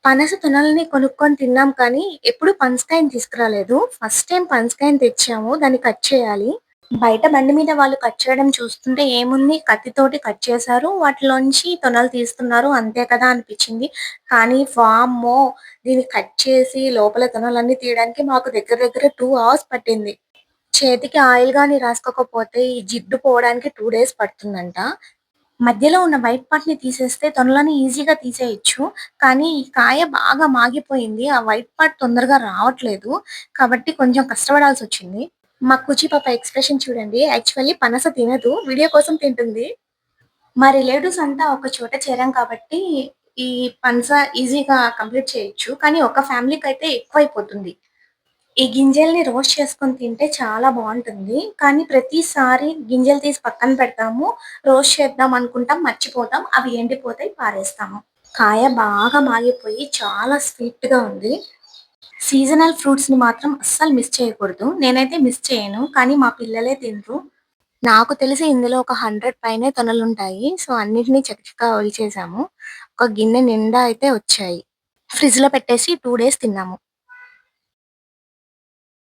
పనస తొనలని కొనుక్కొని తిన్నాం కానీ, ఎప్పుడు పనసకాయని తీసుకురాలేదు. ఫస్ట్ టైమ్ పనసకాయని తెచ్చాము. దాన్ని కట్ చేయాలి. బయట బండి మీద వాళ్ళు కట్ చేయడం చూస్తుంటే ఏముంది కత్తితోటి కట్ చేశారు. వాటిలోంచి తొనలు తీస్తున్నారు అంతే కదా అనిపిచ్చింది. కానీ వామ్మో! దీన్ని కట్ చేసి లోపల తొనలన్నీ తీయడానికి మాకు దగ్గర దగ్గర 2 అవర్స్ పట్టింది. చేతికి ఆయిల్ గాని రాసుకోకపోతే ఈ జిడ్డు పోవడానికి 2 డేస్ పడుతుందంట. మధ్యలో ఉన్న వైట్ పార్ట్‌ని తీసేస్తే తొనలని ఈజీగా తీసేయొచ్చు. కానీ ఈ కాయ బాగా మాగిపోయింది. ఆ వైట్ పార్ట్ తొందరగా రావట్లేదు. కాబట్టి కొంచెం కష్టపడాల్సొచ్చింది. మా కుచి పాప ఎక్స్‌ప్రెషన్ చూడండి. యాక్చువల్లీ పనస తినదు. వీడియో కోసం తింటుంది. మా రిలేటివ్స్ అంతా ఒక చోట చేరాం కాబట్టి ఈ పనస ఈజీగా కంప్లీట్ చేయొచ్చు. కానీ ఒక ఫ్యామిలీకైతే ఎక్కువైపోతుంది. ఈ గింజల్ని రోస్ట్ చేసుకొని తింటే చాలా బావుంటుంది. కానీ ప్రతిసారి గింజలు తీసి పక్కన పెడతాము. రోస్ట్ చేద్దాం అనుకుంటాం, మర్చిపోతాం. అవి ఎండిపోతాయి, పారేస్తాము. కాయ బాగా మాగిపోయి చాలా స్వీట్‌గా ఉంది. సీజనల్ ఫ్రూట్స్‌ని మాత్రం అస్సలు మిస్ చేయకూడదు. నేనైతే మిస్ చేయను. కానీ మా పిల్లలే తినరు. నాకు తెలిసి ఇందులో ఒక 100 పైనే తొనలుంటాయి. సో, అన్నిటిని చకచకా ఒలిచేసాము. ఒక గిన్నె నిండా అయితే వచ్చాయి. ఫ్రిడ్జ్‌లో పెట్టేసి 2 డేస్ తిన్నాము.